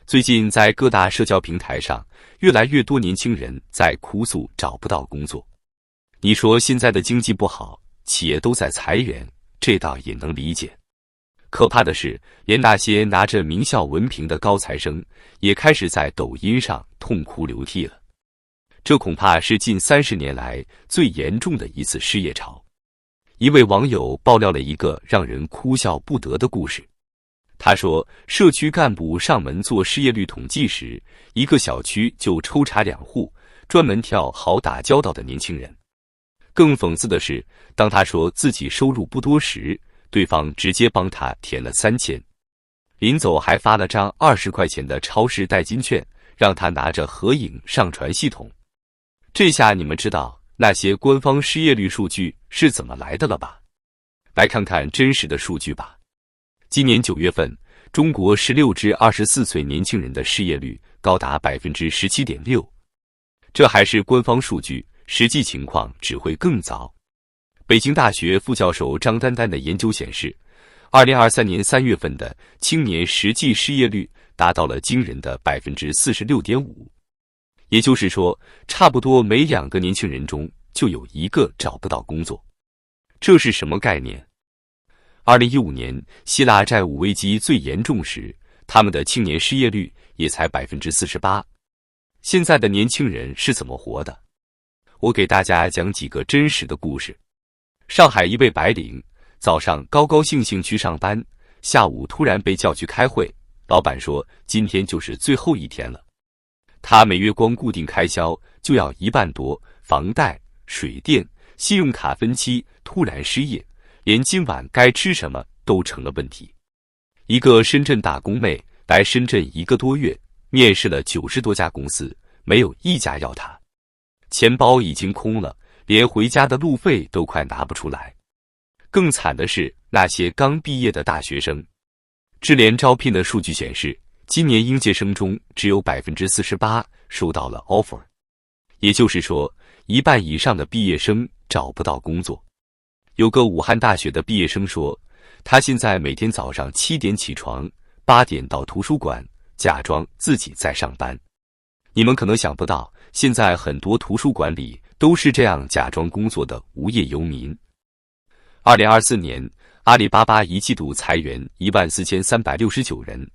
最近在各大社交平台上，越来越多年轻人在哭诉找不到工作。你说现在的经济不好，企业都在裁员，这倒也能理解。可怕的是，连那些拿着名校文凭的高材生，也开始在抖音上痛哭流涕了。这恐怕是近30年来最严重的一次失业潮。一位网友爆料了一个让人哭笑不得的故事。他说，社区干部上门做失业率统计时，一个小区就抽查2户，专门挑好打交道的年轻人。更讽刺的是，当他说自己收入不多时，对方直接帮他填了3000，临走还发了张20块钱的超市代金券，让他拿着合影上传系统。这下你们知道那些官方失业率数据是怎么来的了吧？来看看真实的数据吧。今年9月份，中国16至24岁年轻人的失业率高达 17.6%。这还是官方数据，实际情况只会更糟。北京大学副教授张丹丹的研究显示，2023年3月份的青年实际失业率达到了惊人的 46.5%。也就是说，差不多每2个年轻人中就有1个找不到工作。这是什么概念？2015年，希腊债务危机最严重时，他们的青年失业率也才 48%。现在的年轻人是怎么活的？我给大家讲几个真实的故事。上海一位白领，早上高高兴兴去上班，下午突然被叫去开会，老板说今天就是最后一天了。他每月光固定开销就要1万多，房贷、水电、信用卡分期，突然失业，连今晚该吃什么都成了问题。一个深圳打工妹来深圳1个多月，面试了90多家公司，没有一家要她。钱包已经空了，连回家的路费都快拿不出来。更惨的是那些刚毕业的大学生。智联招聘的数据显示，今年应届生中只有 48% 收到了 offer， 也就是说，1半以上的毕业生找不到工作。有个武汉大学的毕业生说，他现在每天早上7点起床，8点到图书馆，假装自己在上班。你们可能想不到，现在很多图书馆里都是这样假装工作的无业游民。2024年，阿里巴巴1季度裁员14369人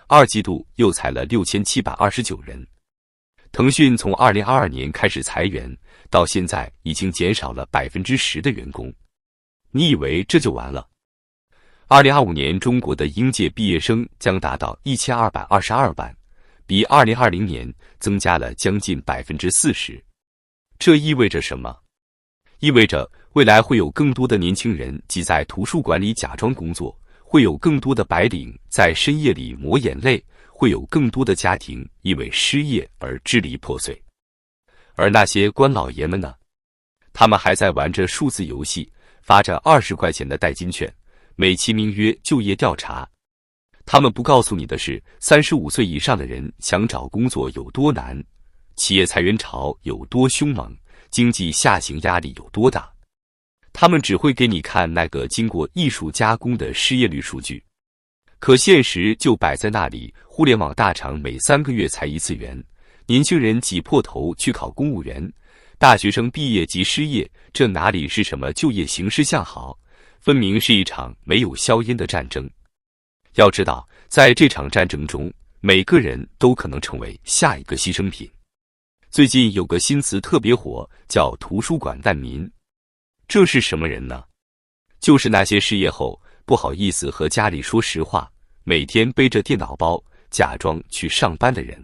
，2季度又裁了6729人。腾讯从2022年开始裁员，到现在已经减少了 10% 的员工。你以为这就完了？2025年中国的应届毕业生将达到1222万，比2020年增加了将近 40%。这意味着什么？意味着未来会有更多的年轻人挤在图书馆里假装工作，会有更多的白领在深夜里抹眼泪，会有更多的家庭因为失业而支离破碎。而那些官老爷们呢？他们还在玩着数字游戏，发着20块钱的代金券，美其名曰就业调查。他们不告诉你的是，35岁以上的人想找工作有多难，企业裁员潮有多凶猛，经济下行压力有多大。他们只会给你看那个经过艺术加工的失业率数据。可现实就摆在那里，互联网大厂每3个月裁1次员，年轻人挤破头去考公务员，大学生毕业即失业，这哪里是什么就业形势向好，分明是一场没有硝烟的战争。要知道，在这场战争中，每个人都可能成为下一个牺牲品。最近有个新词特别火，叫图书馆难民。这是什么人呢？就是那些失业后不好意思和家里说实话，每天背着电脑包假装去上班的人。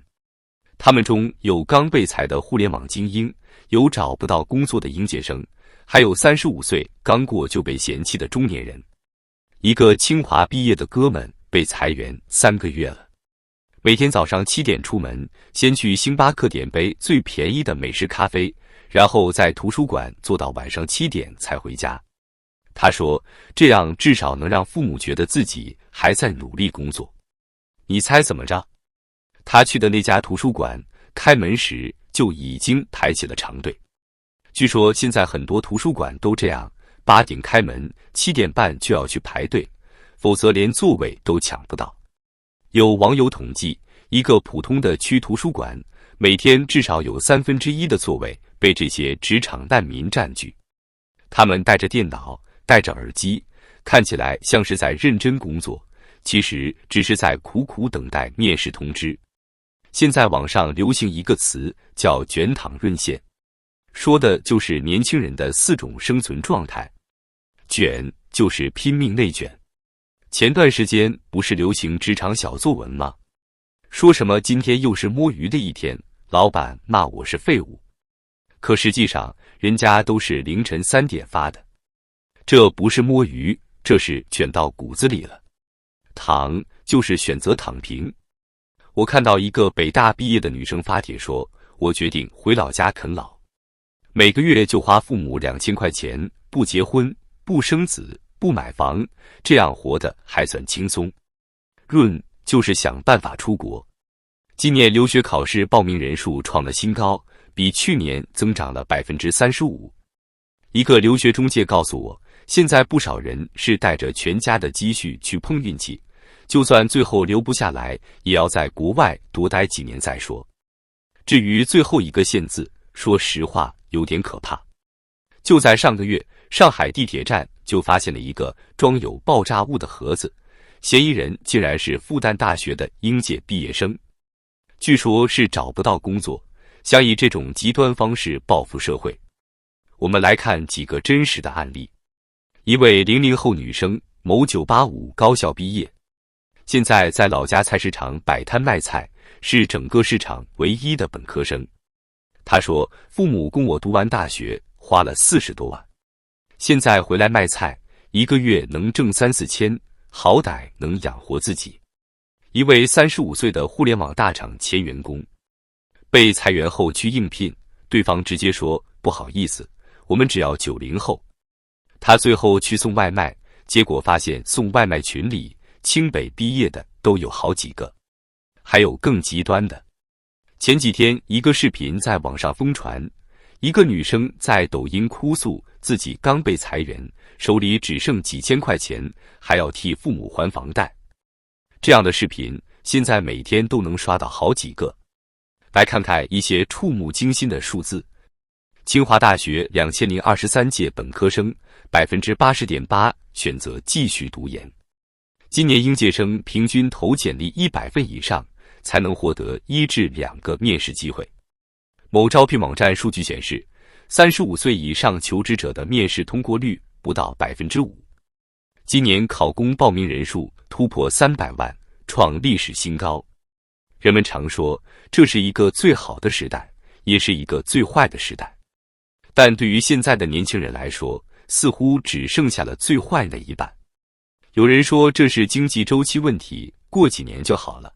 他们中有刚被裁的互联网精英，有找不到工作的应届生，还有35岁刚过就被嫌弃的中年人。一个清华毕业的哥们被裁员3个月了，每天早上7点出门，先去星巴克点杯最便宜的美式咖啡，然后在图书馆坐到晚上7点才回家。他说，这样至少能让父母觉得自己还在努力工作。你猜怎么着？他去的那家图书馆开门时就已经排起了长队。据说现在很多图书馆都这样，8点开门，7点半就要去排队，否则连座位都抢不到。有网友统计，一个普通的区图书馆，每天至少有1/3的座位被这些职场难民占据。他们带着电脑，戴着耳机，看起来像是在认真工作，其实只是在苦苦等待面试通知。现在网上流行一个词叫卷躺润线，说的就是年轻人的4种生存状态。卷就是拼命内卷。前段时间不是流行职场小作文吗？说什么今天又是摸鱼的一天，老板骂我是废物。可实际上人家都是凌晨3点发的。这不是摸鱼，这是卷到骨子里了。躺就是选择躺平。我看到一个北大毕业的女生发帖说，我决定回老家啃老，每个月就花父母2000块钱，不结婚，不生子，不买房，这样活得还算轻松。润就是想办法出国。今年留学考试报名人数创了新高，比去年增长了35%。一个留学中介告诉我，现在不少人是带着全家的积蓄去碰运气，就算最后留不下来，也要在国外多待几年再说。至于最后一个限字，说实话有点可怕。就在上个月，上海地铁站就发现了一个装有爆炸物的盒子，嫌疑人竟然是复旦大学的应届毕业生。据说是找不到工作，想以这种极端方式报复社会。我们来看几个真实的案例。一位00后女生，某985高校毕业，现在在老家菜市场摆摊卖菜，是整个市场唯一的本科生。她说，父母供我读完大学花了40多万，现在回来卖菜，一个月能挣3-4千，好歹能养活自己。一位35岁的互联网大厂前员工，被裁员后去应聘，对方直接说，不好意思，我们只要90后。他最后去送外卖，结果发现送外卖群里清北毕业的都有好几个，还有更极端的。前几天一个视频在网上疯传，一个女生在抖音哭诉自己刚被裁员，手里只剩几千块钱，还要替父母还房贷。这样的视频现在每天都能刷到好几个。来看看一些触目惊心的数字。清华大学2023届本科生 80.8% 选择继续读研。今年应届生平均投简历100份以上，才能获得1至2个面试机会。某招聘网站数据显示，35岁以上求职者的面试通过率不到 5%。今年考公报名人数突破300万，创历史新高。人们常说，这是一个最好的时代，也是一个最坏的时代。但对于现在的年轻人来说，似乎只剩下了最坏那一半。有人说这是经济周期问题，过几年就好了。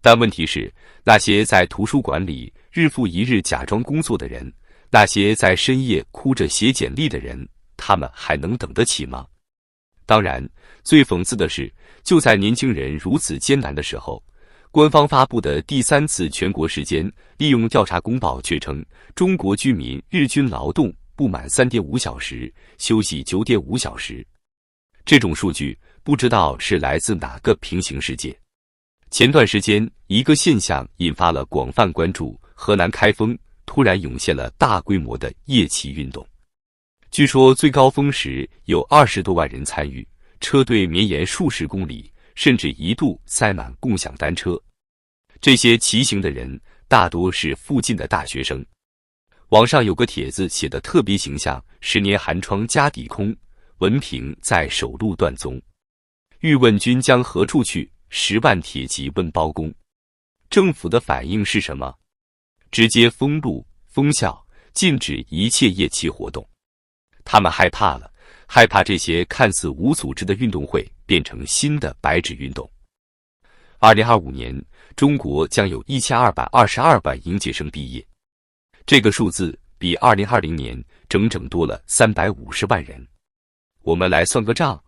但问题是，那些在图书馆里日复一日假装工作的人，那些在深夜哭着写简历的人，他们还能等得起吗？当然，最讽刺的是，就在年轻人如此艰难的时候，官方发布的第3次全国时间利用调查公报却称，中国居民日均劳动不满3.5小时，休息9.5小时。这种数据不知道是来自哪个平行世界。前段时间，一个现象引发了广泛关注，河南开封突然涌现了大规模的夜骑运动。据说最高峰时有20多万人参与，车队绵延数十公里，甚至一度塞满共享单车。这些骑行的人大多是附近的大学生。网上有个帖子写得特别形象，10年寒窗家底空，文凭在首路断宗。欲问君将何处去，10万铁骑问包公。政府的反应是什么？直接封路、封校，禁止一切夜骑活动。他们害怕了，害怕这些看似无组织的运动会变成新的白纸运动。2025年，中国将有1222万应届生毕业，这个数字比2020年整整多了350万人。我们来算个账，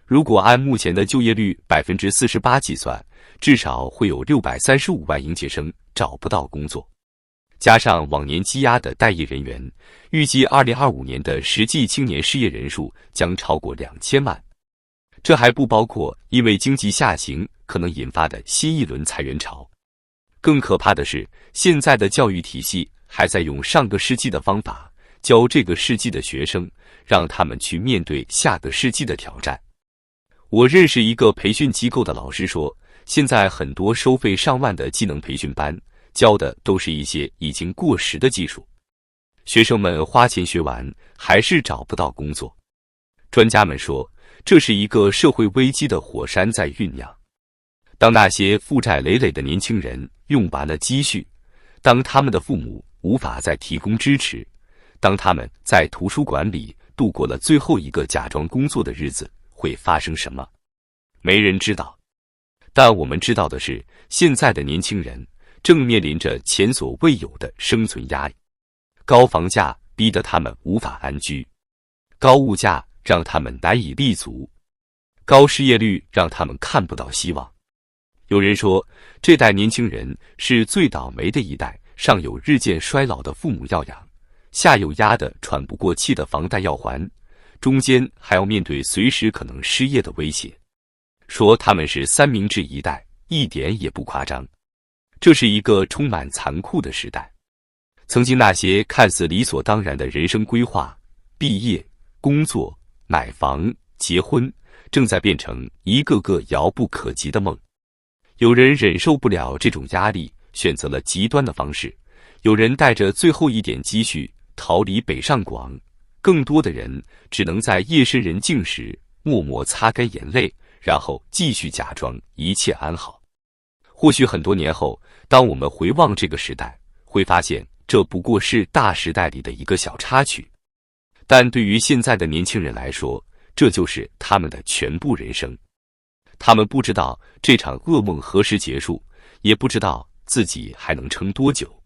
如果按目前的就业率48%计算，至少会有635万应届生找不到工作。加上往年积压的待业人员，预计2025年的实际青年失业人数将超过2000万。这还不包括因为经济下行可能引发的新一轮裁员潮。更可怕的是，现在的教育体系还在用上个世纪的方法教这个世纪的学生，让他们去面对下个世纪的挑战。我认识一个培训机构的老师说，现在很多收费上万的技能培训班，教的都是一些已经过时的技术，学生们花钱学完，还是找不到工作。专家们说，这是一个社会危机的火山在酝酿。当那些负债累累的年轻人用完了积蓄，当他们的父母无法再提供支持，当他们在图书馆里度过了最后一个假装工作的日子，会发生什么？没人知道。但我们知道的是，现在的年轻人正面临着前所未有的生存压力。高房价逼得他们无法安居，高物价让他们难以立足，高失业率让他们看不到希望。有人说，这代年轻人是最倒霉的一代，上有日渐衰老的父母要养，下有压得喘不过气的房贷要还，中间还要面对随时可能失业的威胁。说他们是三明治一代，一点也不夸张。这是一个充满残酷的时代。曾经那些看似理所当然的人生规划，毕业、工作、买房、结婚，正在变成一个个遥不可及的梦。有人忍受不了这种压力，选择了极端的方式；有人带着最后一点积蓄逃离北上广，更多的人只能在夜深人静时默默擦干眼泪，然后继续假装一切安好。或许很多年后，当我们回望这个时代，会发现这不过是大时代里的一个小插曲。但对于现在的年轻人来说，这就是他们的全部人生。他们不知道这场噩梦何时结束，也不知道自己还能撑多久。